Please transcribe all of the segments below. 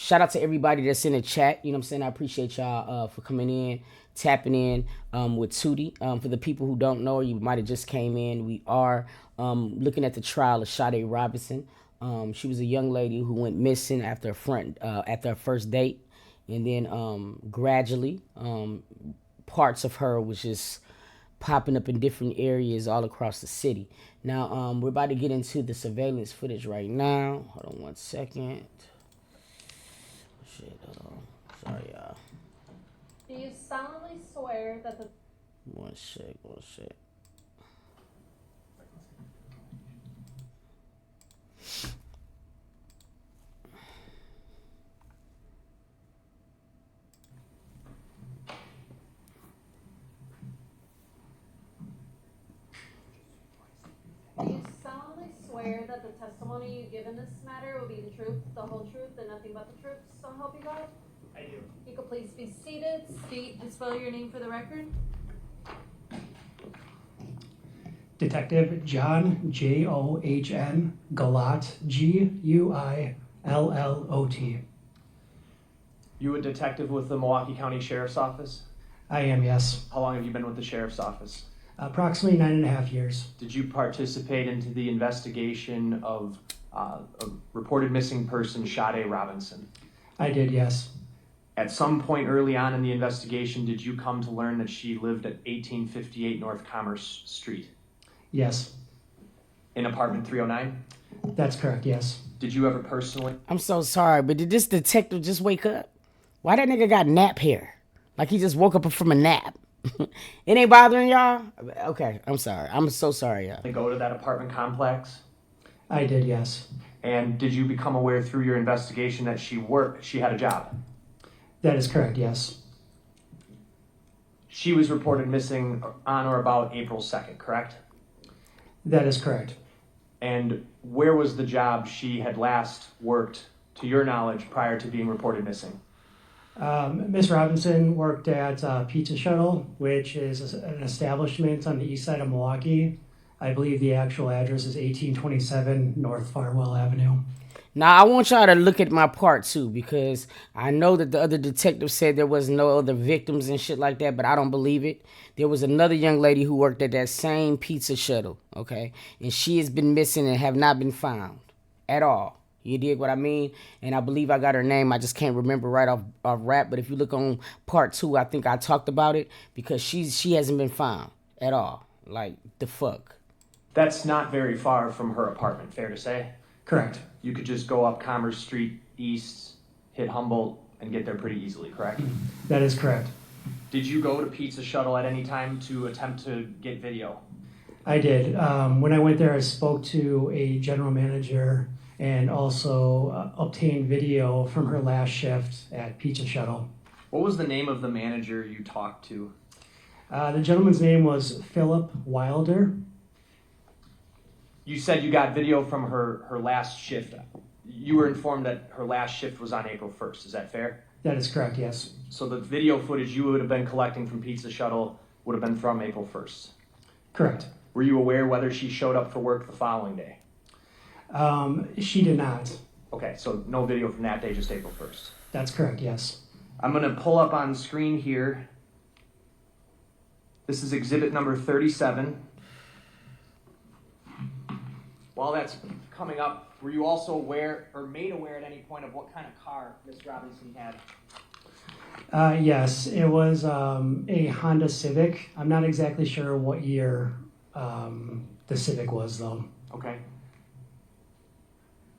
shout out to everybody that's in the chat. You know what I'm saying? I appreciate y'all for coming in, tapping in with Tootie. For the people who don't know, you might have just came in. We are looking at the trial of SADE Robinson. She was a young lady who went missing after her first date, and then gradually parts of her was just popping up in different areas all across the city. Now we're about to get into the surveillance footage right now. Hold on 1 second. Shit, hold on. Sorry, y'all. Do you solemnly swear that the... One sec. Do you solemnly swear that the testimony you give in this matter will be the truth, the whole truth, and nothing but the truth, so help you God? I do. You could please be seated, state and spell your name for the record. Detective John John Guillot Guillot. You a detective with the Milwaukee County Sheriff's Office? I am, yes. How long have you been with the Sheriff's Office? Approximately 9.5 years. Did you participate into the investigation of a reported missing person, SADE Robinson? I did, yes. At some point early on in the investigation, did you come to learn that she lived at 1858 North Commerce Street? Yes. In apartment 309? That's correct, yes. Did you ever personally? I'm so sorry, but did this detective just wake up? Why that nigga got nap hair? Like he just woke up from a nap. It ain't bothering y'all? Okay, I'm sorry. I'm so sorry, y'all. Go to that apartment complex? I did, yes. And did you become aware through your investigation that she had a job? That is correct, yes. She was reported missing on or about April 2nd, correct? That is correct. And where was the job she had last worked, to your knowledge, prior to being reported missing? Ms. Robinson worked at Pizza Shuttle, which is an establishment on the east side of Milwaukee. I believe the actual address is 1827 North Farwell Avenue. Now, I want y'all to look at my part, too, because I know that the other detective said there was no other victims and shit like that, but I don't believe it. There was another young lady who worked at that same pizza shuttle, okay? And she has been missing and have not been found at all. You dig what I mean? And I believe I got her name. I just can't remember right off rap, but if you look on part 2, I think I talked about it, because she hasn't been found at all. Like, the fuck? That's not very far from her apartment, fair to say? Correct. You could just go up Commerce Street East, hit Humboldt, and get there pretty easily, correct? That is correct. Did you go to Pizza Shuttle at any time to attempt to get video? I did. When I went there, I spoke to a general manager and also obtained video from her last shift at Pizza Shuttle. What was the name of the manager you talked to? The gentleman's name was Philip Wilder. You said you got video from her last shift. You were informed that her last shift was on April 1st. Is that fair? That is correct, yes. So the video footage you would have been collecting from Pizza Shuttle would have been from April 1st. Correct. Were you aware whether she showed up for work the following day? She did not. Okay, so no video from that day, just April 1st. That's correct, yes. I'm going to pull up on screen here. This is exhibit number 37. While that's coming up, were you also aware or made aware at any point of what kind of car Ms. Robinson had? Yes, it was a Honda Civic. I'm not exactly sure what year the Civic was, though. Okay.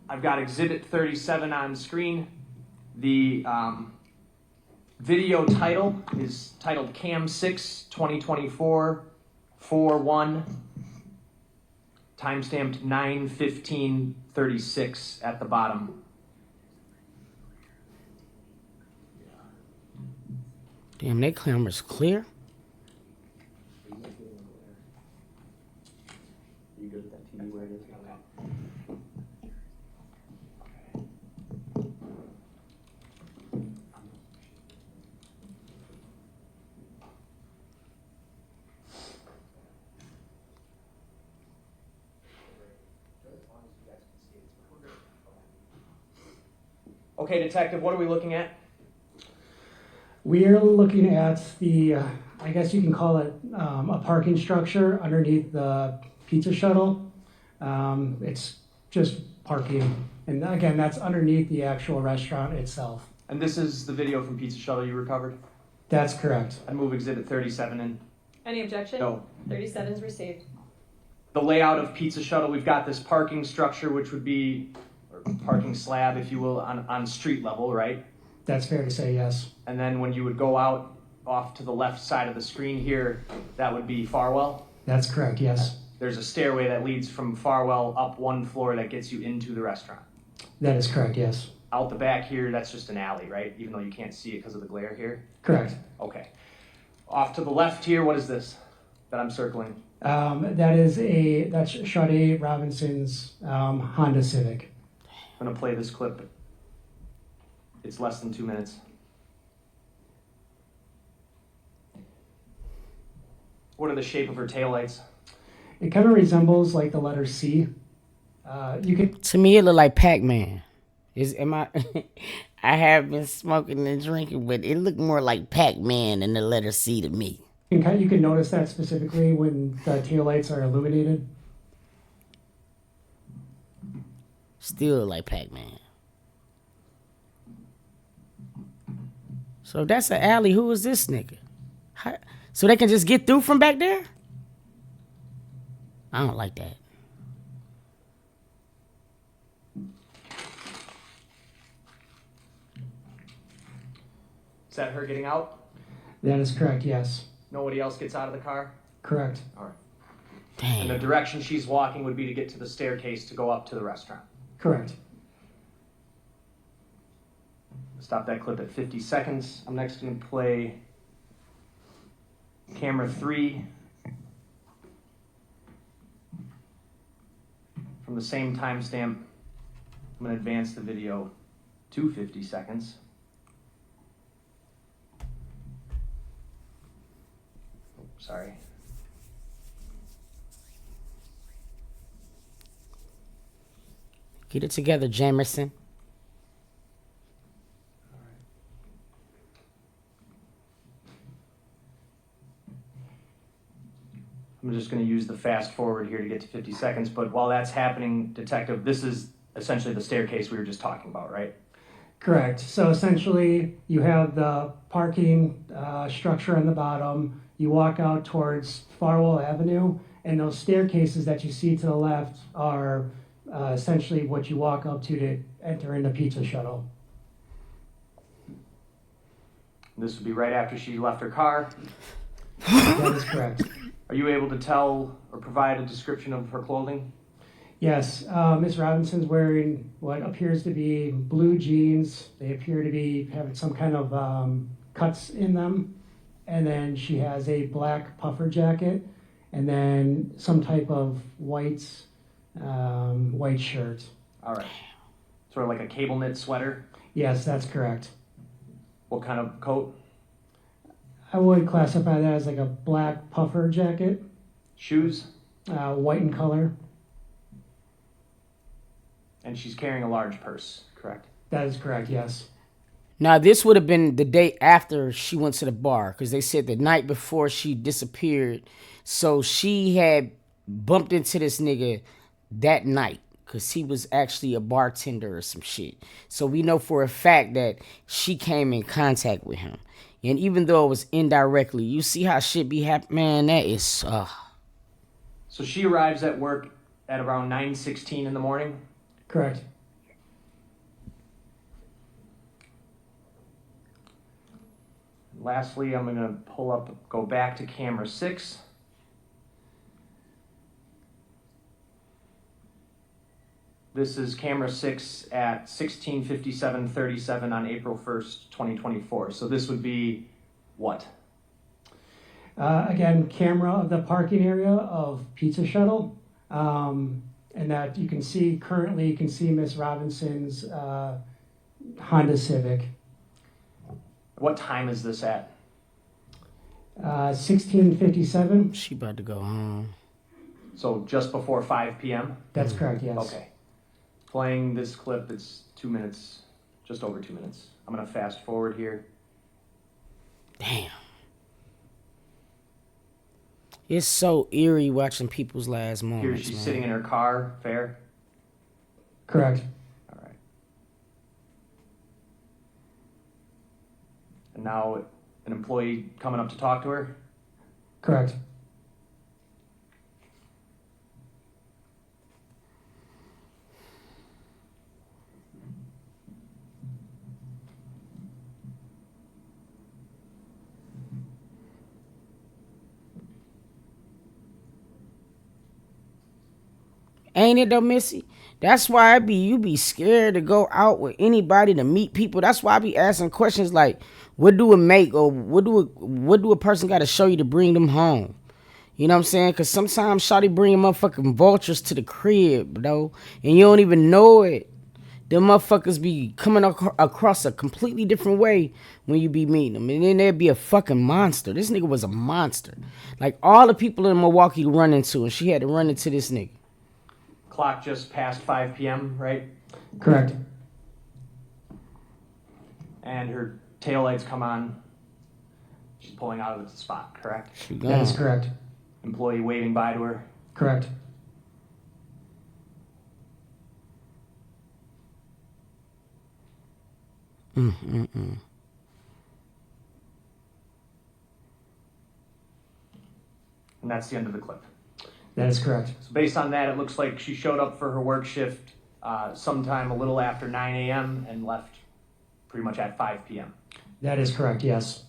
I've got exhibit 37 on screen. The video title is titled Cam 6 2024 4-1, timestamped 9/15/36 at the bottom. Damn, that camera's clear. You good with that TV where it is? Okay. Okay, detective, what are we looking at? We're looking at the, I guess you can call it a parking structure underneath the pizza shuttle. It's just parking. And again, that's underneath the actual restaurant itself. And this is the video from Pizza Shuttle you recovered? That's correct. I'd move Exhibit 37 in. Any objection? No. 37 is received. The layout of Pizza Shuttle, we've got this parking structure, which would be, or parking slab, if you will, on street level, right? That's fair to say, yes. And then when you would go out off to the left side of the screen here, that would be Farwell. That's correct, yes. There's a stairway that leads from Farwell up one floor that gets you into the restaurant. That is correct, yes. Out the back here, that's just an alley, right? Even though you can't see it because of the glare here? Correct. Okay. Off to the left here, what is this that I'm circling? That's SADE Robinson's Honda Civic. I'm gonna play this clip. It's less than 2 minutes. What are the shape of her taillights? It kind of resembles like the letter C. You can To me, it look like Pac-Man. I have been smoking and drinking, but it looked more like Pac-Man than the letter C to me. you can notice that specifically when the taillights are illuminated. Still like Pac-Man. So if that's an alley, who is this nigga? So they can just get through from back there? I don't like that. Is that her getting out? That is correct, yes. Nobody else gets out of the car? Correct. All right. And the Damn. direction she's walking would be to get to the staircase to go up to the restaurant. Correct. Stop that clip at 50 seconds. I'm next going to play camera 3 from the same timestamp. I'm going to advance the video to 50 seconds. Oh, sorry. Get it together, Jamerson. I'm just going to use the fast forward here to get to 50 seconds, but while that's happening, Detective, this is essentially the staircase we were just talking about, right? Correct. So essentially, you have the parking structure on the bottom. You walk out towards Farwell Avenue, and those staircases that you see to the left are essentially what you walk up to enter in the pizza shuttle. This would be right after she left her car. That is correct. Are you able to tell or provide a description of her clothing? Yes, Ms. Robinson's wearing what appears to be blue jeans. They appear to be having some kind of cuts in them. And then she has a black puffer jacket and then some type of white shirt. All right. Sort of like a cable knit sweater. Yes, that's correct. What kind of coat? I would classify that as like a black puffer jacket, Shoes? white in color. And she's carrying a large purse, correct? That is correct, yes. Now, this would have been the day after she went to the bar, because they said the night before she disappeared. So she had bumped into this nigga that night, because he was actually a bartender or some shit. So we know for a fact that she came in contact with him. And even though it was indirectly, you see how shit be happening, man, that is... So she arrives at work at around 9:16 in the morning. Correct. Lastly, I'm going to go back to camera 6. This is camera 6 at 16:57:37 on April 1st, 2024. So this would be what? Again, camera of the parking area of Pizza Shuttle. And that you can see, currently you can see Miss Robinson's Honda Civic. What time is this at? 1657. She about to go home. So just before 5 p.m.? That's correct, yes. Okay. Playing this clip, it's 2 minutes Just over 2 minutes. I'm gonna fast forward here. Damn. It's so eerie watching people's last Here moments, she's man. sitting in her car, fair? Correct. All right. And now an employee coming up to talk to her? Correct. Ain't it though, Missy? That's why you be scared to go out with anybody to meet people. That's why I be asking questions like, what do it make, or what do a person got to show you to bring them home? You know what I'm saying? Because sometimes shawty bring motherfucking vultures to the crib, though, and you don't even know it. Them motherfuckers be coming across a completely different way when you be meeting them. And then there'd be a fucking monster. This nigga was a monster. Like, all the people in Milwaukee run into, and she had to run into this nigga. Clock just past 5 p.m., right? Correct. And her taillights come on. She's pulling out of the spot, correct? She That is gone. correct. Employee waving bye to her. Correct. Mm-mm-mm. And that's the end of the clip. That is correct. So based on that, it looks like she showed up for her work shift sometime a little after 9 a.m. and left pretty much at 5 p.m. That is correct, yes.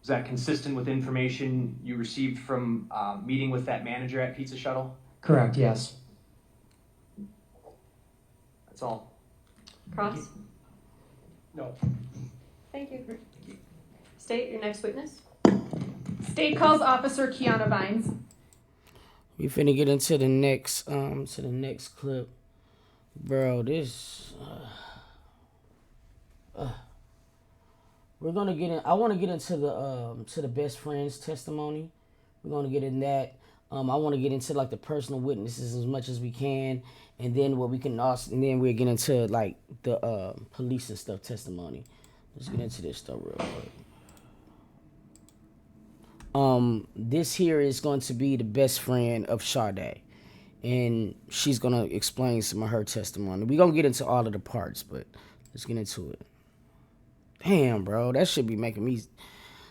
Is that consistent with information you received from meeting with that manager at Pizza Shuttle? Correct, yes. That's all. Cross? No. Thank you. State your next witness. State calls Officer Kiana Vines. We finna get into the next clip, bro. This we're gonna get in. I want to get into the best friend's testimony. We're gonna get in that. I want to get into like the personal witnesses as much as we can, and then what we can also, and then we'll get into like the police and stuff testimony. Let's get into this stuff real quick. This here is going to be the best friend of Sade, and she's gonna explain some of her testimony. We're gonna get into all of the parts, but let's get into it. Damn, bro, that should be making me.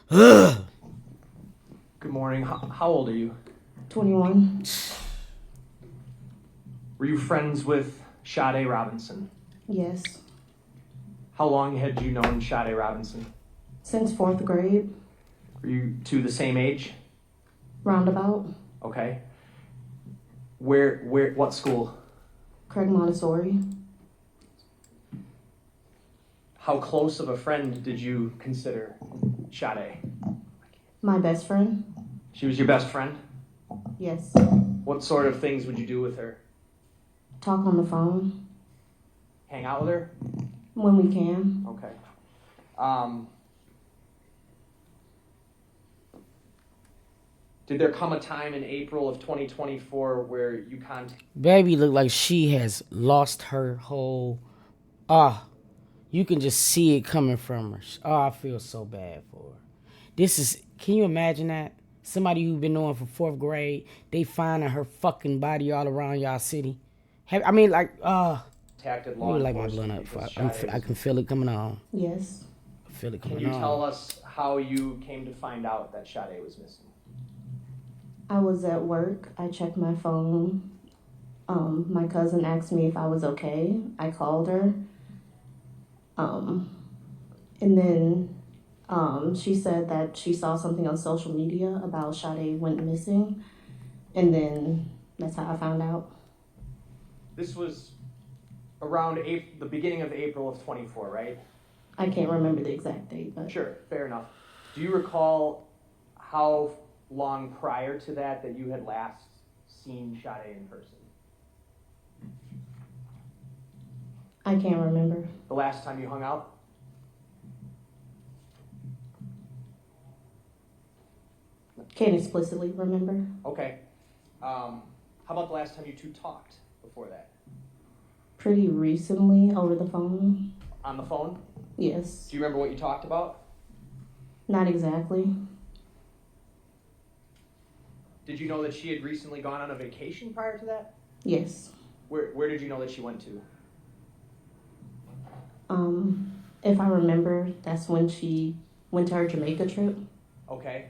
Good morning. How old are you? 21. Were you friends with Sade Robinson? Yes. How long had you known Sade Robinson? Since 4th grade, Were you two the same age? roundabout, Okay. What school? Craig Montessori. How close of a friend did you consider Sade? My best friend. She was your best friend? Yes. What sort of things would you do with her? Talk on the phone Hang out with her? when we can. Okay. Did there come a time in April of 2024 where you contacted? Baby look like she has lost her whole. You can just see it coming from her. I feel so bad for her. This is. Can you imagine that? Somebody you've been knowing for 4th grade, they finding her fucking body all around y'all city. Let me light my blunt up. I can feel it coming on. Yes. I feel it Can coming you on. tell us how you came to find out that Sade was missing? I was at work. I checked my phone. My cousin asked me if I was okay. I called her. And then she said that she saw something on social media about Sade went missing. And then that's how I found out. This was around the beginning of April of 24, right? I can't remember the exact date, but Sure, fair enough. Do you recall how long prior to that you had last seen Sade in person? I can't remember. The last time you hung out? Can't explicitly remember. Okay. How about the last time you two talked before that? Pretty recently over the phone. On the phone? Yes. Do you remember what you talked about? Not exactly. Did you know that she had recently gone on a vacation prior to that? Yes. Where did you know that she went to? If I remember, that's when she went to her Jamaica trip. Okay.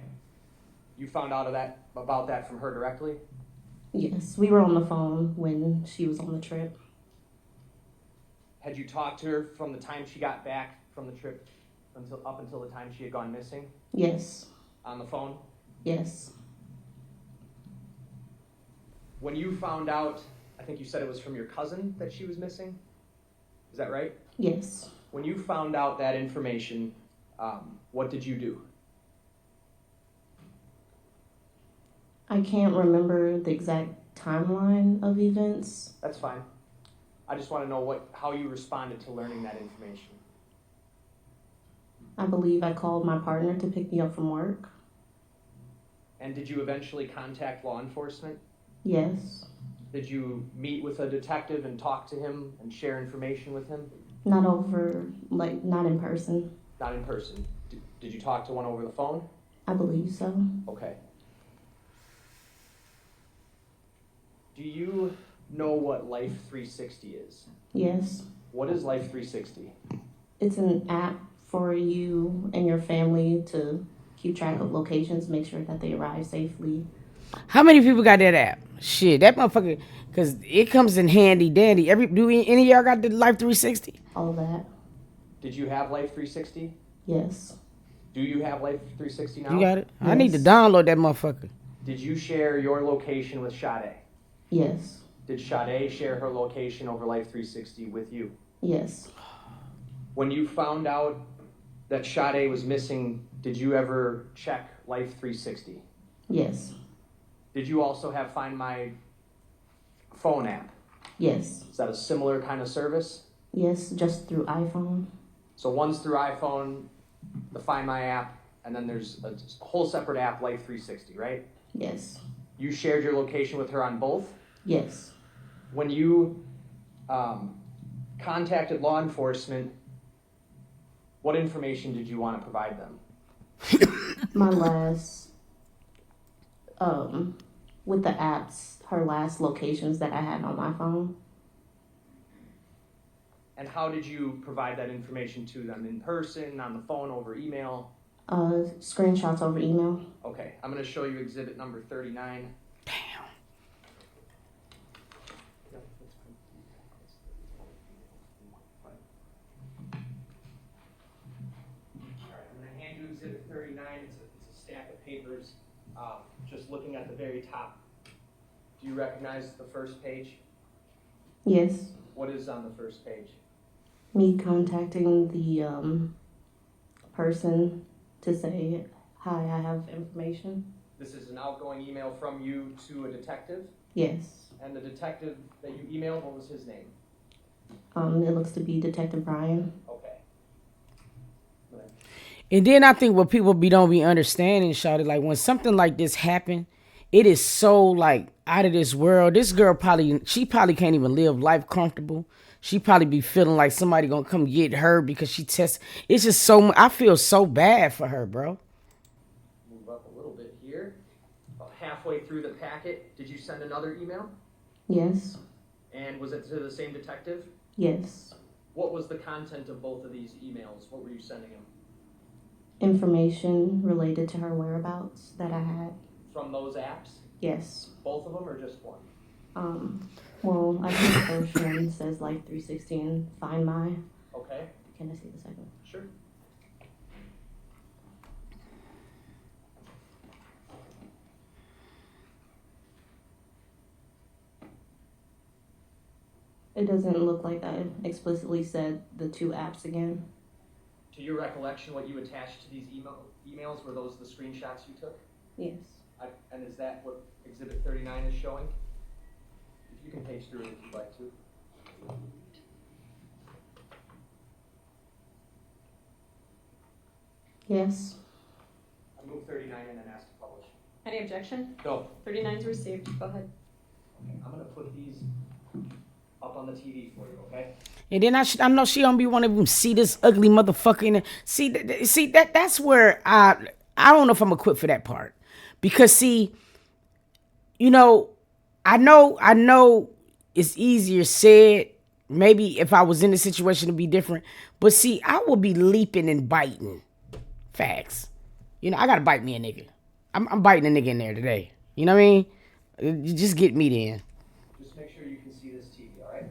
You found out about that from her directly? Yes, we were on the phone when she was on the trip. Had you talked to her from the time she got back from the trip until the time she had gone missing? Yes. On the phone? Yes. When you found out, I think you said it was from your cousin that she was missing? Is that right? Yes. When you found out that information, what did you do? I can't remember the exact timeline of events. That's fine. I just want to know how you responded to learning that information. I believe I called my partner to pick me up from work. And did you eventually contact law enforcement? Yes. Did you meet with a detective and talk to him and share information with him? Not in person. Not in person. Did you talk to one over the phone? I believe so. Okay. Do you know what Life 360 is? Yes. What is Life 360? It's an app for you and your family to keep track of locations, make sure that they arrive safely. How many people got that app? Shit, that motherfucker, because it comes in handy dandy. Do any of y'all got the Life 360? All of that. Did you have Life 360? Yes. Do you have Life 360 now? You got it? I Yes. need to download that motherfucker. Did you share your location with Sade? Yes. Did Sade share her location over Life 360 with you? Yes. When you found out that Sade was missing, did you ever check Life 360? Yes. Did you also have Find My phone app? Yes. Is that a similar kind of service? Yes, just through iPhone. So one's through iPhone, the Find My app, and then there's a whole separate app, Life 360, right? Yes. You shared your location with her on both? Yes. When you contacted law enforcement, what information did you want to provide them? My last, with the apps, her last locations that I had on my phone. And how did you provide that information to them? In person, on the phone, over email? Screenshots over email. Okay, I'm going to show you exhibit number 39. Damn. Alright, I'm going to hand you exhibit 39. It's a stack of papers. Just looking at the very top. Do you recognize the first page? Yes. What is on the first page? Me contacting the person to say, hi, I have information. This is an outgoing email from you to a detective. Yes. And the detective that you emailed, what was his name? It looks to be Detective Brian. Okay. And then I think what people don't be understanding, Shawty, like when something like this happen, it is so like out of this world. This girl she probably can't even live life comfortable. She probably be feeling like somebody gonna come get her because she tests. It's just so, I feel so bad for her, bro. Move up a little bit here. About halfway through the packet, did you send another email? Yes. And was it to the same detective? Yes. What was the content of both of these emails? What were you sending him? Information related to her whereabouts that I had. From those apps? Yes. Both of them or just one? Well, I think the first one says Life 360 and Find My. Okay, Can I see the second? sure. It doesn't look like I explicitly said the two apps again. To your recollection, what you attached to these emails, were those the screenshots you took? Yes. And is that what Exhibit 39 is showing? If you can page through it if you'd like to. Yes. I move 39 and then ask to publish. Any objection? No. 39 is received. Go ahead. Okay, I'm going to put these up on the TV for you, okay? And then I know she don't be want to even see this ugly motherfucker in it. See that's where I don't know if I'm equipped for that part. Because see, you know, I know it's easier said. Maybe if I was in the situation it'd be different. But see, I would be leaping and biting. Facts. You know, I gotta bite me a nigga. I'm biting a nigga in there today. You know what I mean? You just get me then. Just make sure you can see this TV, all right?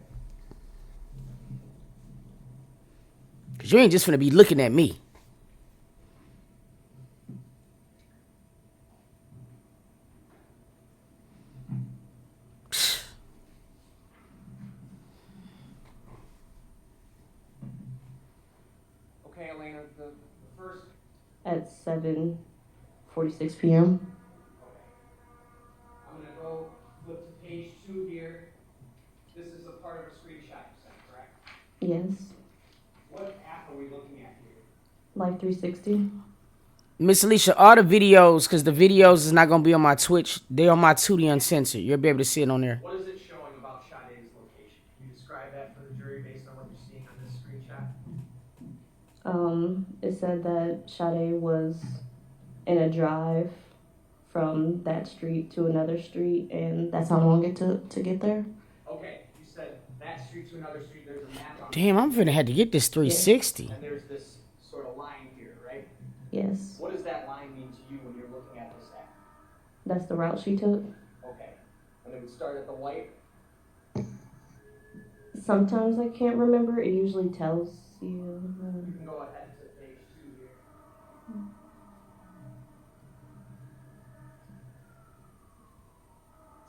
Cause you ain't just finna be looking at me. Okay, Elena, the first. At 7:46 p.m. I'm gonna go flip to page 2 here. This is a part of a screenshot you sent, correct? Yes. What app are we looking at here? Life 360. Miss Alicia, all the videos, because the videos is not going to be on my Twitch. They're on my Tutti Uncensored. You'll be able to see it on there. What is it showing about SADE's location? Can you describe that for the jury based on what you're seeing on this screenshot? It said that Sade was in a drive from that street to another street, and that's how long it took to get there. Okay, you said that street to another street, there's a map on Damn, I'm finna have to get this 360. and there's this sort of line here, right? Yes. What does that line mean to you when you're looking at this app? That's the route she took. Okay, and it would start at the light. Sometimes I can't remember. It usually tells you. You can go ahead to page 2 here.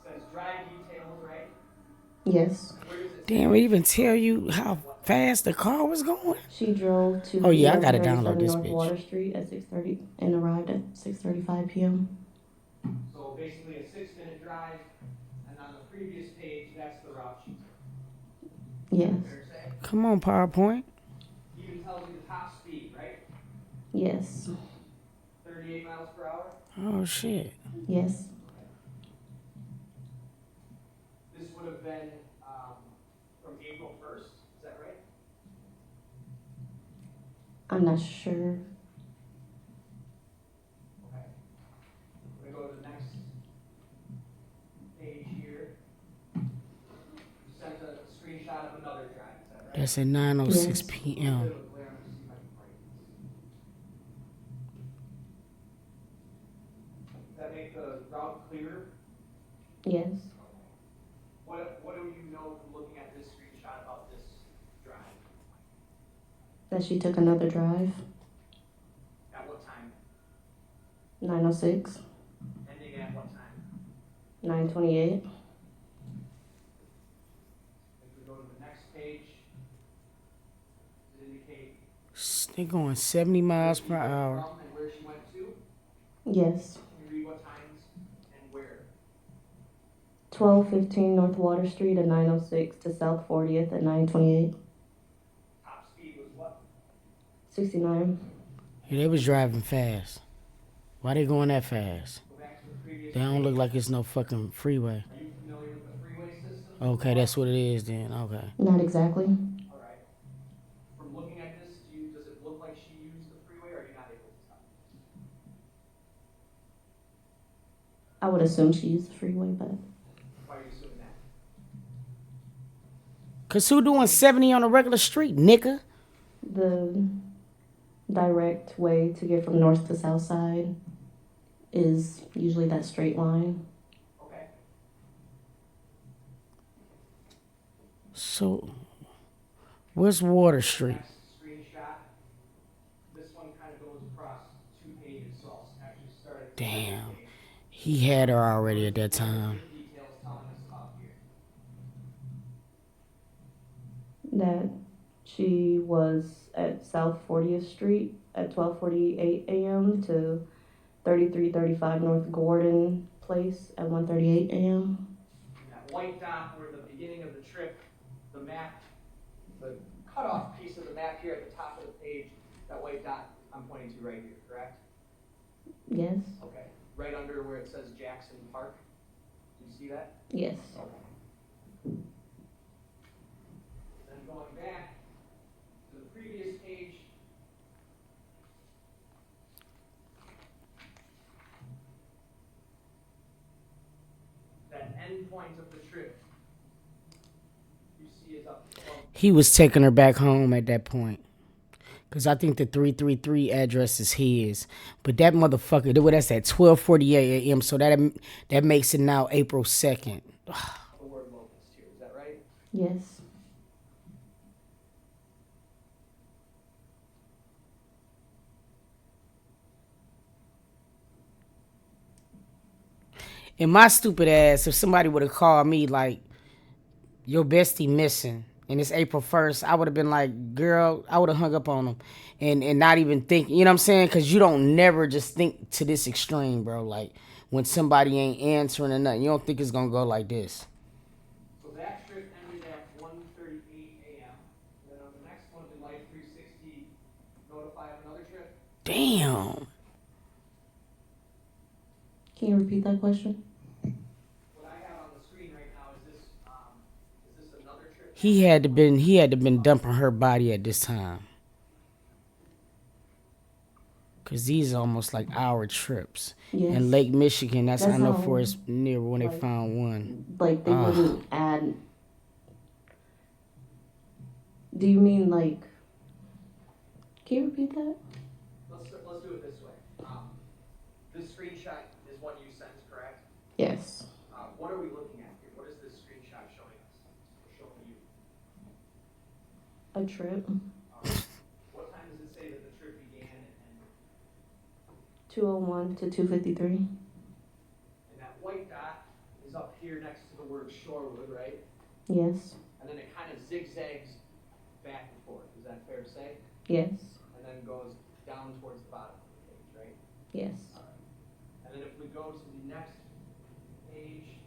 It says drive details, right? Yes. Where does it Damn, it even tell you how fast the car was going? She drove to Oh, yeah, I gotta 1137 download this North bitch. Water Street at 6:30 and arrived at 6:35 p.m. So basically a 6-minute drive, and on the previous page, that's the route she took. Yes. Fair to say? Come on, PowerPoint. Even tells you the top speed, right? Yes. 38 miles per hour. Oh, shit. Yes. This would have been from April 1st, is that right? I'm not sure. Okay. We're going to go to the next page here. You sent a screenshot of another drive, is that right? That's at 9:06 Yes. p.m. Bit of a glare, I'm gonna see if I can break this. Does that make the route clearer? Yes. What do you know from looking at this screenshot about this drive? That she took another drive. At what time? 9:06. Ending at what time? 9:28. If we go to the next page, does it indicate They going 70 miles per where she went hour. from and where she went to? Yes. Can you read what times and where? 12:15 North Water Street at 9:06 to South 40th at 9:28. Top speed was what? 69. Yeah, they was driving fast. Why they going that fast? Go back to the previous They don't page. look like it's no fucking freeway. Are you familiar with the freeway system? Okay, that's what it is then. Okay. Not exactly. All right. From looking at this, does it look like she used the freeway, or are you not able to tell? I would assume she used the freeway, but Why are you assuming that? Cause who doing 70 on a regular street, nigga? the direct way to get from north to south side is usually that straight line. Okay. So, where's Water Street? Next screenshot. This one kind of goes across 2 pages, so I'll actually start at the Damn. second page. He had her already at that time. Details telling us about here. That she was at South 40th Street at 12:48 a.m. to 3335 North Gordon Place at 1:38 a.m. And that white dot where the beginning of the trip, the map, the cutoff piece of the map here at the top of the page, that white dot I'm pointing to right here, correct? Yes. Okay. Right under where it says Jackson Park. Do you see that? Yes. Okay. going back to the previous page. That end point of the trip you see is up above. He was taking her back home at that point. Because I think the 333 address is his. But that motherfucker, well, that's at 12:48 a.m. So that makes it now April 2nd. The word locust here, is that right? Yes. And my stupid ass, if somebody would have called me like, your bestie missing, and it's April 1st, I would have been like, girl, I would have hung up on him and not even think, you know what I'm saying? Because you don't never just think to this extreme, bro. Like, when somebody ain't answering or nothing, you don't think it's going to go like this. So that trip ended at 1:38 a.m. Then on the next one, did Life 360 notify of another trip? Damn. Can you repeat that question? What I have on the screen right now is this another trip? He had to been dumping her body at this time. Cause these are almost like hour trips. Yes. In Lake Michigan, that's I know how, for it's near when they like, found one. Like, they wouldn't add. Do you mean, like. Can you repeat that? Let's do it this way. This screenshot is one you sent, correct? Yes. What are we looking at here? What is this screenshot showing us? Or showing you? A trip. What time does it say that the trip began and 2:01 to 2:53. And that white dot is up here next to the word Shorewood, right? Yes. And then it kind of zigzags back and forth. Is that fair to say? Yes. And then goes down towards the bottom of the page, right? Yes. All right. And then if we go to the next page.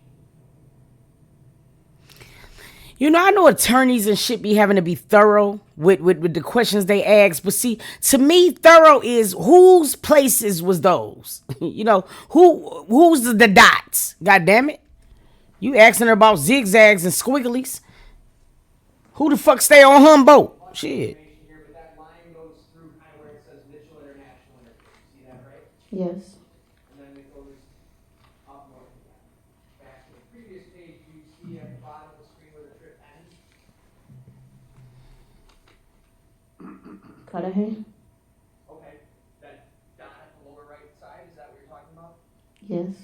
You know, I know attorneys and shit be having to be thorough with the questions they ask, but see, to me, thorough is whose places was those? You know, who's the dots? God damn it. You asking her about zigzags and squigglies. Who the fuck stay on Humboldt? Shit. Here, but that line goes through kind of where it says Mitchell International Airport. See that, right? Yes. And then it goes up north again. Back to the previous page, you see at the bottom of the screen where the trip ends. Cudahy? Okay, that dot at the lower right side, is that what you're talking about? Yes.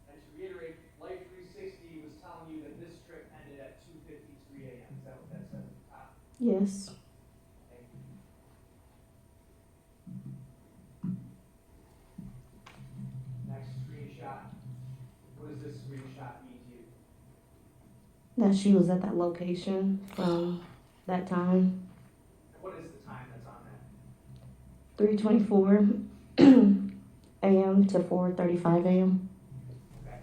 And to reiterate, Life 360 was telling you that this trip ended at 2:53 a.m. Is that what that says at the top? Yes. Thank you. Next screenshot. What does this screenshot mean to you? That she was at that location from that time. What is the time that's on that? 3:24 a.m. to 4:35 a.m. Okay.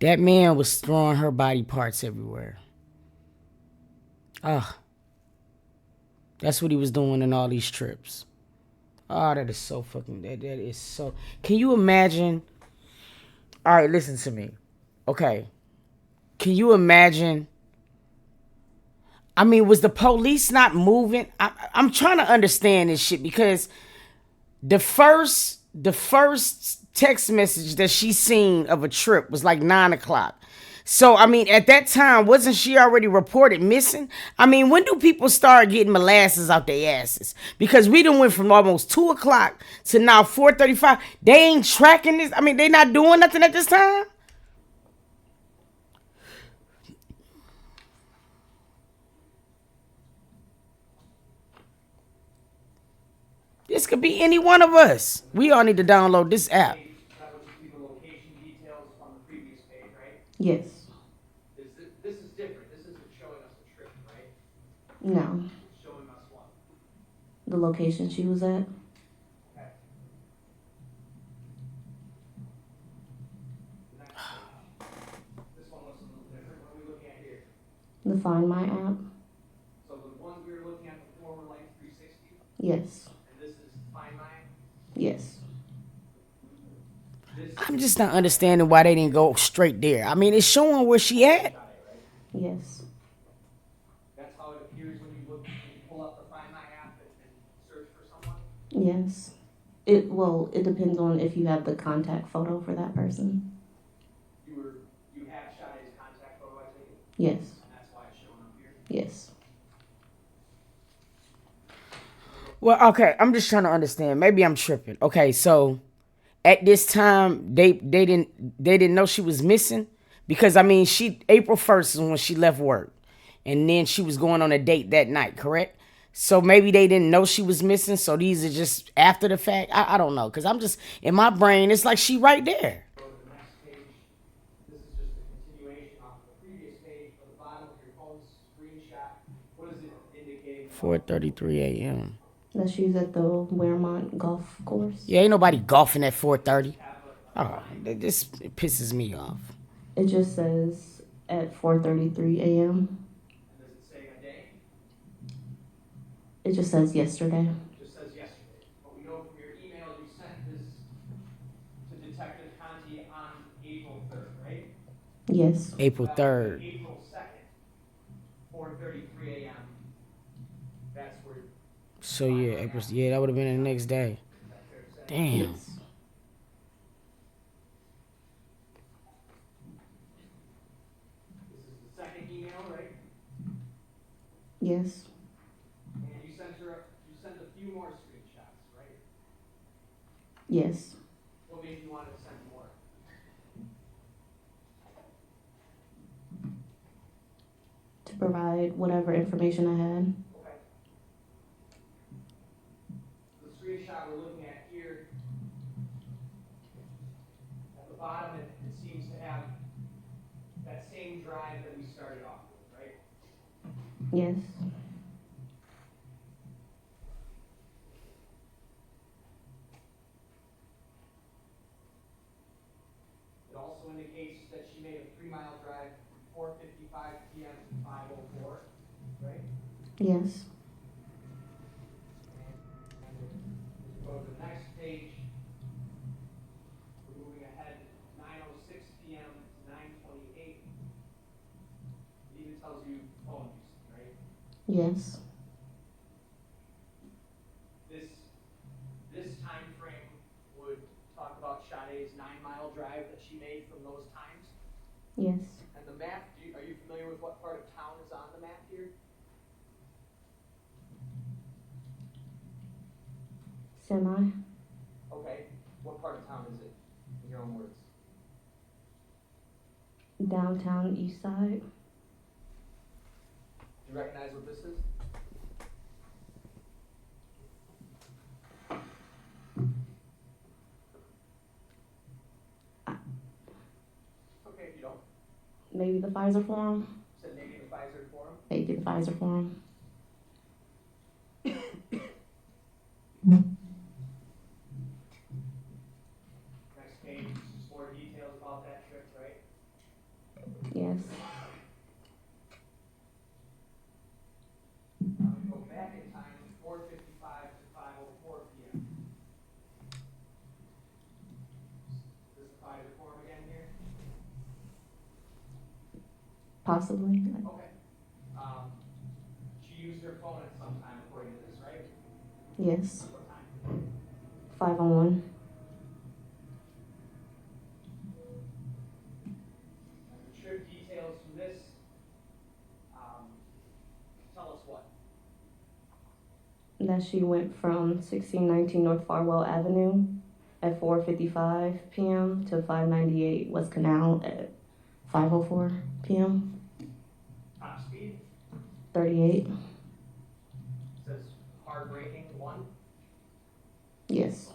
That man was throwing her body parts everywhere. That's what he was doing in all these trips. Oh, that is so fucking, that is so, can you imagine? All right, listen to me. Okay. Can you imagine? I mean, was the police not moving? I'm trying to understand this shit because the first text message that she seen of a trip was like 9:00. So, I mean, at that time, wasn't she already reported missing? I mean, when do people start getting molasses out their asses? Because we done went from almost 2:00 to now 4:35. They ain't tracking this. I mean, they not doing nothing at this time. This could be any one of us. We all need to download this app. That was just the location details on the previous page, right? Yes. This is different. This isn't showing us the trip, right? No. It's showing us what? The location she was at. Okay. Next page. This one looks a little different. What are we looking at here? The Find My app. So the ones we were looking at before were Life 360, Yes. and this is Find My. Yes. This I'm just not understanding why they didn't go straight there. I mean, it's showing where she at. got it, right? Yes. That's how it appears when you pull up the Find My app and search for someone? Yes. It depends on if you have the contact photo for that person. You have Sade's contact photo, I take it? Yes. And that's why it's showing up here? Yes. Well, okay, I'm just trying to understand. Maybe I'm tripping. Okay, so at this time they didn't know she was missing, because I mean she April 1st is when she left work, and then she was going on a date that night, correct? So maybe they didn't know she was missing. So these are just after the fact. I don't know, because I'm just in my brain. It's like she right there. Go to the next page. This is just a continuation off the previous page. On the bottom of your phone's screenshot, what is it indicating? 4:33 a.m. That she's at the Wearmont golf course. Yeah, ain't nobody golfing at 4:30. Oh, this pisses me off. It just says at 4:33 a.m. And does it say a day? It just says yesterday. It just says yesterday. But we know from your email you sent this to Detective Conti on April 3rd, right? Yes. April 3rd. April 2nd, 4:33 a.m. That's where. So yeah, April. Yeah, that would have been the next day. Is that fair to say? Damn. Yes. This is the second email, right? Yes. And you sent a few more screenshots, right? Yes. What made you want to send more? To provide whatever information I had. Okay. The screenshot we're looking at here, at the bottom, it seems to have that same drive that we started off with, right? Yes. It also indicates that she made a 3-mile drive from 4:55 p.m. to 5:04, right? Yes. And if we go to the next page, we're moving ahead 9:06 p.m. to 9:28. It even tells you phone usage, right? Yes. This time frame would talk about Sade's 9-mile drive that she made from those times. Yes. And the map, are you familiar with what part of town is on the map here? Semi. Okay, what part of town is it, in your own words? Downtown east side. Do you recognize what this is? Okay, if you don't. Maybe the Pfizer Forum. Said maybe the Pfizer Forum. Maybe the Pfizer Forum. Next page is just more details about that trip, right? Yes. Now we go back in time, 4:55 to 5:04 p.m. Is this the Pfizer Forum again here? Possibly. Okay. She used her phone at some time according to this, right? Yes. What time? 5:01. And the trip details from this, tell us what? That she went from 1619 North Farwell Avenue at 4:55 p.m. to 598 West Canal at 5:04 p.m. Top speed? 38. Says hard braking 1. Yes.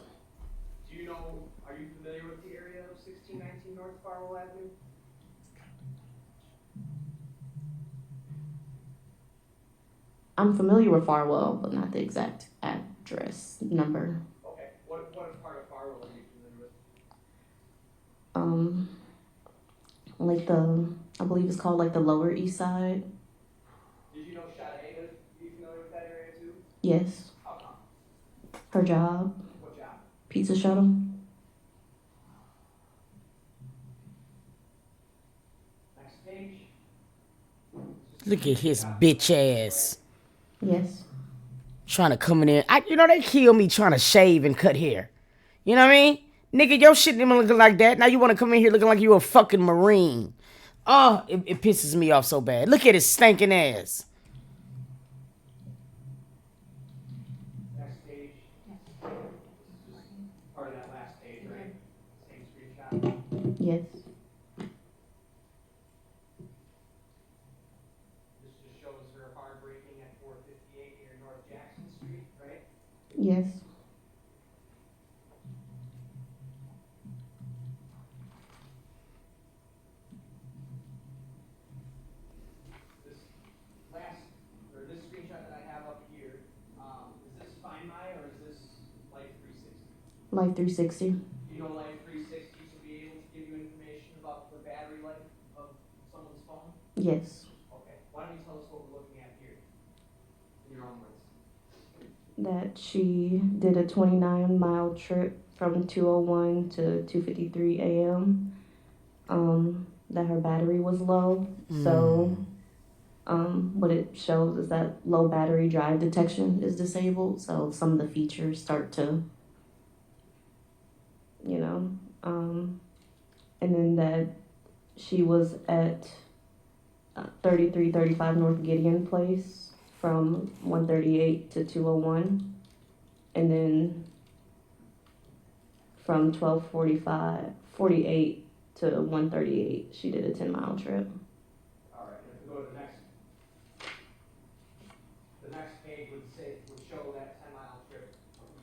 Do you know, are you familiar with the area of 1619 North Farwell Avenue? I'm familiar with Farwell, but not the exact address number. Okay. What part of Farwell are you familiar with? Like I believe it's called like the Lower East Side. Did you know Sade lived? Are you familiar with that area too? Yes. How come? Her job, What job? pizza shuttle. Next page. Look at his bitch ass. Yes. Trying to come in there. They kill me trying to shave and cut hair. You know what I mean? Nigga, your shit didn't looking like that. Now you want to come in here looking like you a fucking Marine. Oh, it pisses me off so bad. Look at his stinking ass. Next page. This is just part of that last page, right? Same screenshot. Yes. This just shows her hard braking at 458 near North Jackson Street, right? Yes. This last, or this screenshot that I have up here, is this Find My or is this Life 360? Life 360. You know Life 360 to be able to give you information about the battery life of someone's phone? Yes. Okay, why don't you tell us what we're looking at here, in your own words? That she did a 29-mile trip from 2:01 to 2:53 a.m. That her battery was low. So what it shows is that low battery drive detection is disabled. So some of the features start to, and then that she was at 3335 North Gideon Place from 138 to 2:01, and then from 12:48 to 1:38 she did a 10-mile trip. All right, if we go to the next page would show that 10-mile trip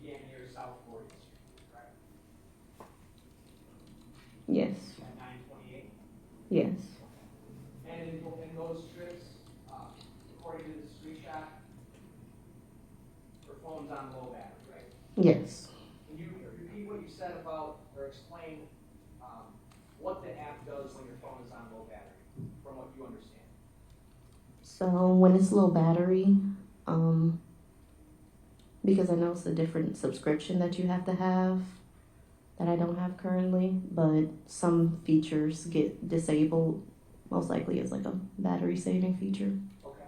began near South 40th Street, correct? Yes. At 9:28. Yes. And in those trips, according to the screenshot, her phone's on low battery, right? Yes. Can you repeat what you said about, or explain what the app does when your phone is on low battery, from what you understand? So when it's low battery, because I know it's a different subscription that you have to have that I don't have currently, but some features get disabled. Most likely it's like a battery saving feature. Okay.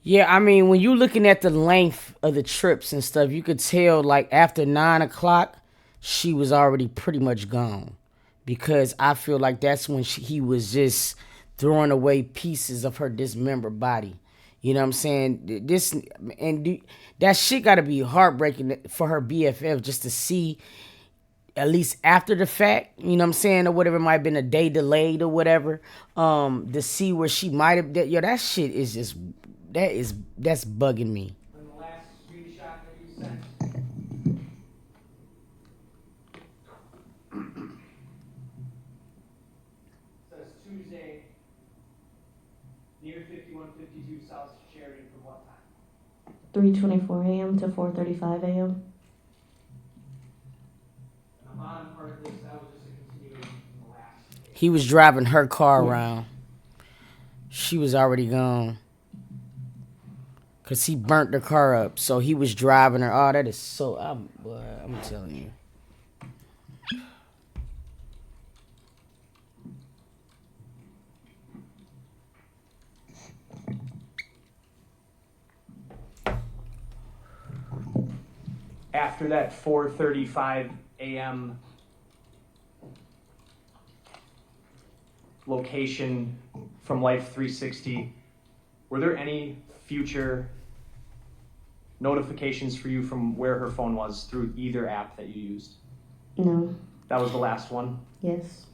Yeah, I mean, when you looking at the length of the trips and stuff, you could tell like after 9 o'clock, she was already pretty much gone. Because I feel like that's when he was just throwing away pieces of her dismembered body. You know what I'm saying? That shit got to be heartbreaking for her BFF just to see, at least after the fact, you know what I'm saying, or whatever, it might have been a day delayed or whatever, to see where she might have, that shit is just, that's bugging me. And the last screenshot that you sent. Says Tuesday, near 5152 South Sheridan from what time? 3:24 a.m. to 4:35 a.m. And the bottom part of this, that was just a continuation from the last page. He was driving her car around. She was already gone. Because he burnt the car up. So he was driving her. Oh, that is so... I'm telling you. After that 4:35 a.m. location from Life 360, were there any future notifications for you from where her phone was through either app that you used? No. That was the last one? Yes.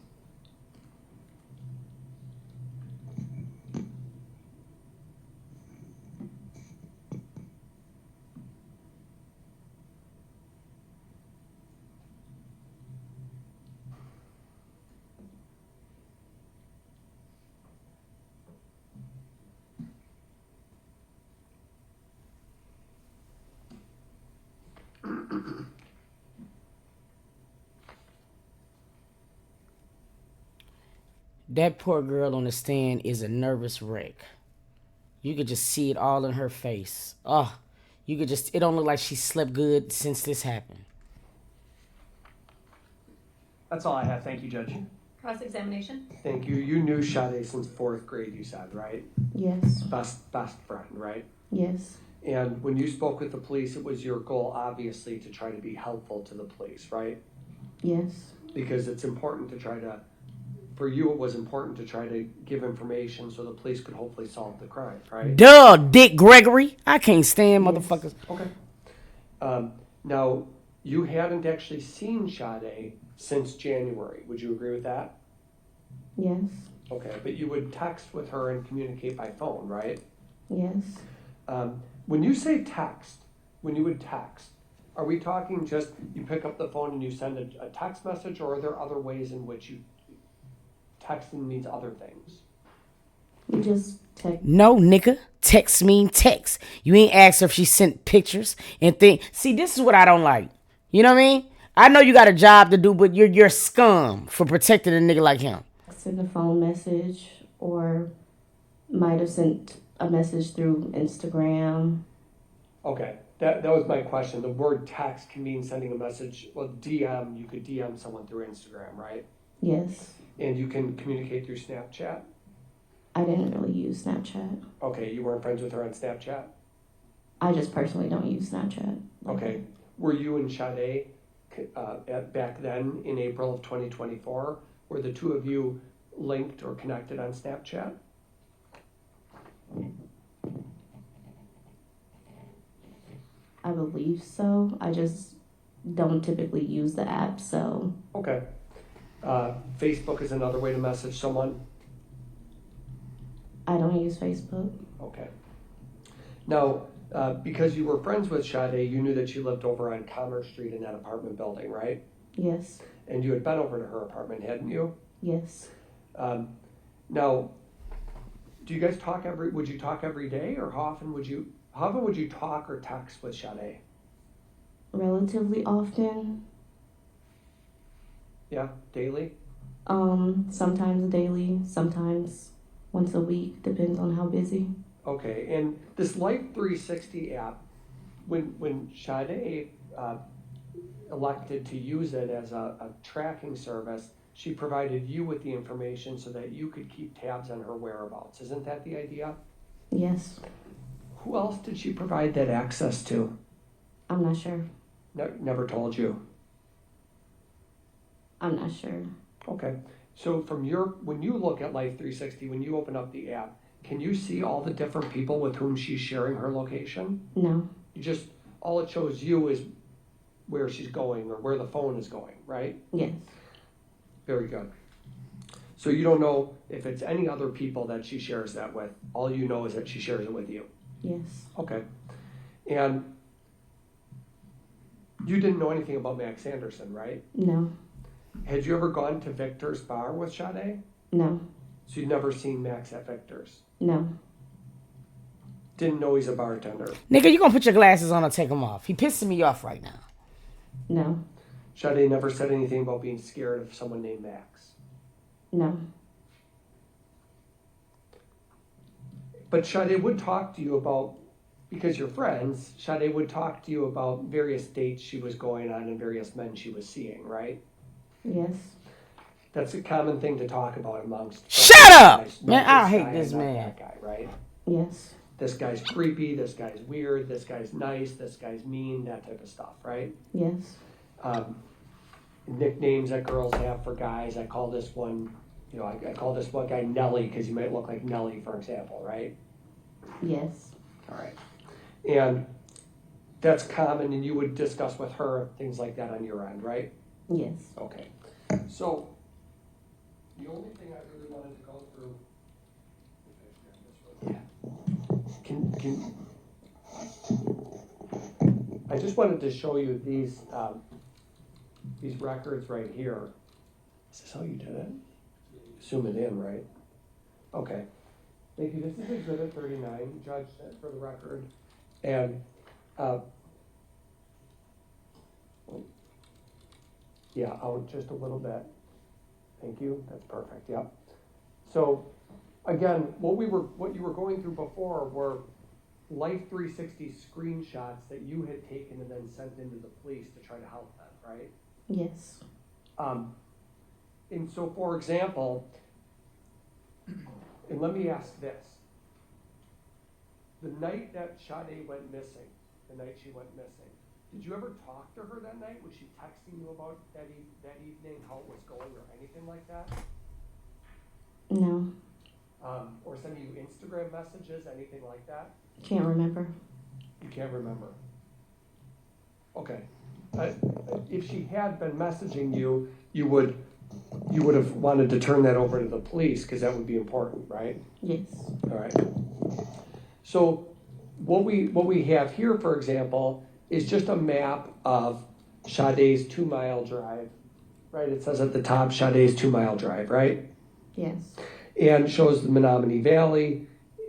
That poor girl on the stand is a nervous wreck. You could just see it all in her face. Oh, it don't look like she slept good since this happened. That's all I have. Thank you, Judge. Cross-examination. Thank you. You knew Sade since 4th grade, you said, right? Yes. Best friend, right? Yes. And when you spoke with the police, it was your goal, obviously, to try to be helpful to the police, right? Yes. Because it's important to try to, for you, it was important to try to give information so the police could hopefully solve the crime, right? Duh, Dick Gregory. I can't stand motherfuckers. Okay. Now, you hadn't actually seen Sade since January. Would you agree with that? Yes. Okay, but you would text with her and communicate by phone, right? Yes. When you say text, when you would text, are we talking just you pick up the phone and you send a text message, or are there other ways in which you texting means other things? We just text. No, nigga. Text mean text. You ain't asked her if she sent pictures and things. See, this is what I don't like. You know what I mean? I know you got a job to do, but you're scum for protecting a nigga like him. Send a phone message or might have sent a message through Instagram. Okay, that was my question. The word text can mean sending a message. Well, DM, you could DM someone through Instagram, right? Yes. And you can communicate through Snapchat? I didn't really use Snapchat. Okay, you weren't friends with her on Snapchat? I just personally don't use Snapchat. Okay. Were you and Sade back then in April of 2024? Were the two of you linked or connected on Snapchat? I believe so. I just don't typically use the app, so. Okay. Facebook is another way to message someone? I don't use Facebook. Okay. Now, because you were friends with Sade, you knew that she lived over on Commerce Street in that apartment building, right? Yes. And you had been over to her apartment, hadn't you? Yes. Now, do you guys would you talk every day, or how often would you talk or text with Sade? Relatively often. Yeah, daily? Sometimes daily, sometimes once a week, depends on how busy. Okay, and this Life 360 app, when Sade elected to use it as a tracking service, she provided you with the information so that you could keep tabs on her whereabouts. Isn't that the idea? Yes. Who else did she provide that access to? I'm not sure. Never told you. I'm not sure. Okay, so when you look at Life 360, when you open up the app, can you see all the different people with whom she's sharing her location? No. All it shows you is where she's going or where the phone is going, right? Yes. Very good. So you don't know if it's any other people that she shares that with. All you know is that she shares it with you. Yes. Okay. And you didn't know anything about Max Anderson, right? No. Had you ever gone to Victor's bar with Sade? No. So you'd never seen Max at Victor's? No. Didn't know he's a bartender? Nigga, you gonna put your glasses on or take them off? He pissing me off right now. No. Sade never said anything about being scared of someone named Max? No. But Sade would talk to you about, because you're friends, Sade would talk to you about various dates she was going on and various men she was seeing, right? Yes. That's a common thing to talk about amongst. Shut up! Guys. Man, Not I this hate guy this and not man. That guy, right? Yes. This guy's creepy, this guy's weird, this guy's nice, this guy's mean, that type of stuff, right? Yes. Nicknames that girls have for guys. I call this one, I call this one guy Nelly because he might look like Nelly, for example, right? Yes. All right. And that's common, and you would discuss with her things like that on your end, right? Yes. Okay. So, the only thing I really wanted to go through. Yeah. I just wanted to show you these records right here. Is this how you did it? Zoom it in, right? Okay. Thank you. This is Exhibit 39, Judge, for the record. And yeah, out just a little bit. Thank you. That's perfect. Yep. So again, what you were going through before were Life 360 screenshots that you had taken and then sent into the police to try to help them, right? Yes. And so, for example, and let me ask this. The night that Sade went missing, did you ever talk to her that night? Was she texting you about that evening, how it was going or anything like that? No, Or sending you Instagram messages, anything like that? can't remember. You can't remember? Okay. If she had been messaging you, you would have wanted to turn that over to the police, because that would be important, right? Yes. All right. So what we have here, for example, is just a map of Sade's 2 mile drive, right? It says at the top Sade's 2 mile drive, right? Yes. And shows the Menominee Valley,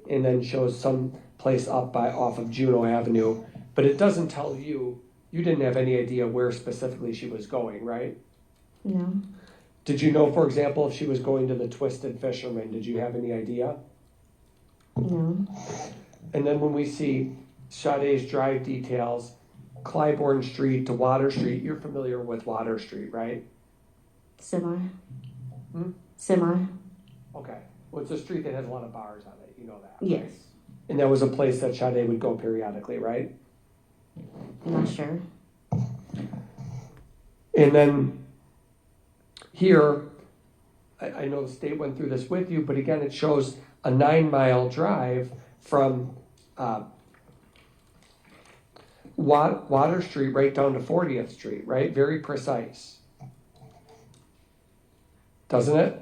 and then shows some place off of Juneau Avenue, but it doesn't tell you didn't have any idea where specifically she was going, right? No. Did you know, for example, if she was going to the Twisted Fisherman? Did you have any idea? No. And then when we see Sade's drive details, Clybourne Street to Water Street, you're familiar with Water Street, right? Semi. Hmm? Semi. Okay. Well, it's a street that has a lot of bars on it. You know that, right? Yes. And that was a place that Sade would go periodically, right? Not sure. And then here, I know the state went through this with you, but again, it shows a 9 mile drive from Water Street right down to 40th Street, right? Very precise. Doesn't it?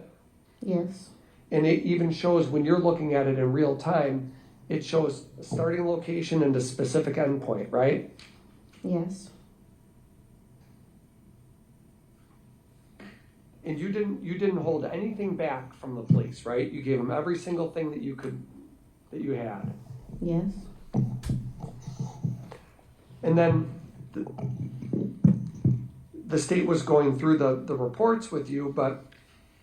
Yes. And it even shows, when you're looking at it in real time, it shows starting location and a specific endpoint, right? Yes. And you didn't hold anything back from the police, right? You gave them every single thing that you had. Yes. And then the state was going through the reports with you, but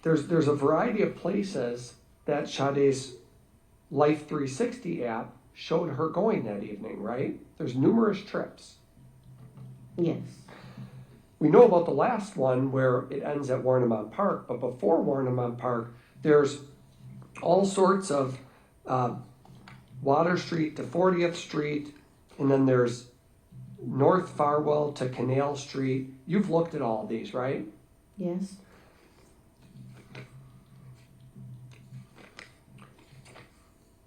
there's a variety of places that Sade's Life 360 app showed her going that evening, right? There's numerous trips. Yes. We know about the last one where it ends at Warnemont Park, but before Warnemont Park, there's all sorts of Water Street to 40th Street, and then there's North Farwell to Canal Street. You've looked at all of these, right? Yes.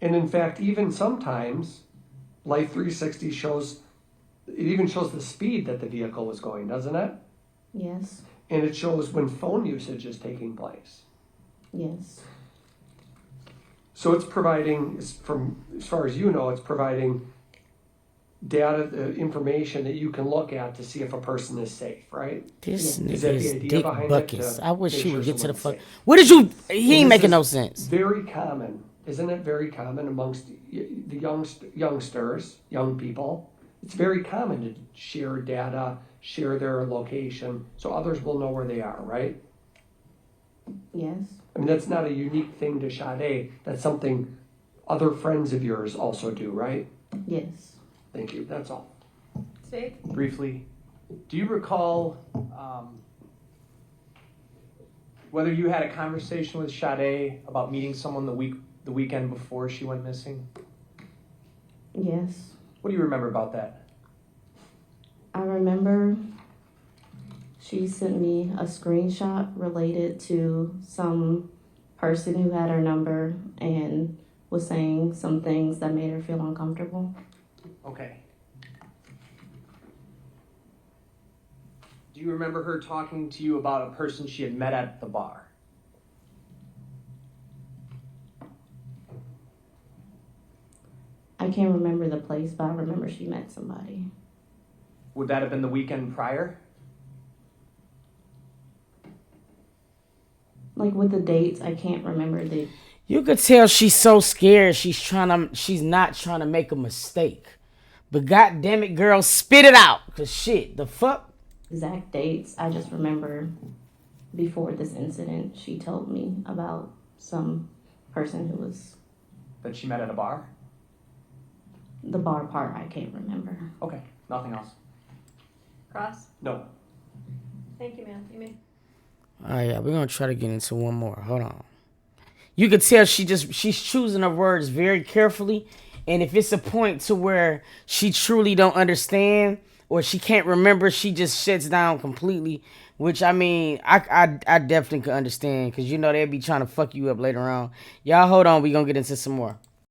And in fact, even sometimes, Life 360 even shows the speed that the vehicle was going, doesn't it? Yes. And it shows when phone usage is taking place. Yes. So it's providing, from as far as you know, it's providing data, information that you can look at to see if a person is safe, right? This Is nigga that the is idea dick behind it, buckets. to I wish make he sure would get to the someone's fuck. safe? What did you? He ain't And this making no is sense. Very common, isn't it? Very common amongst the youngsters, young people. It's very common to share data, share their location, so others will know where they are, right? Yes. I mean, that's not a unique thing to Sade. That's something other friends of yours also do, right? Yes. Thank you. That's all. State? Briefly, do you recall whether you had a conversation with Sade about meeting someone the weekend before she went missing? Yes. What do you remember about that? I remember she sent me a screenshot related to some person who had her number and was saying some things that made her feel uncomfortable. Okay. Do you remember her talking to you about a person she had met at the bar? I can't remember the place, but I remember she met somebody. Would that have been the weekend prior? Like with the dates, I can't remember the You could tell she's so scared. She's not trying to make a mistake. But goddamn it, girl, spit it out. Cause shit, the fuck. exact dates. I just remember before this incident, she told me about some person who was That she met at a bar? the bar part. I can't remember. Okay, nothing else. Cross? No. Thank you, ma'am. You may. All right, yeah, we're gonna try to get into one more. Hold on. You can tell she's choosing her words very carefully, and if it's a point to where she truly don't understand or she can't remember, she just shuts down completely. Which I mean, I definitely could understand because you know they'll be trying to fuck you up later on. Y'all hold on, we gonna get into some more.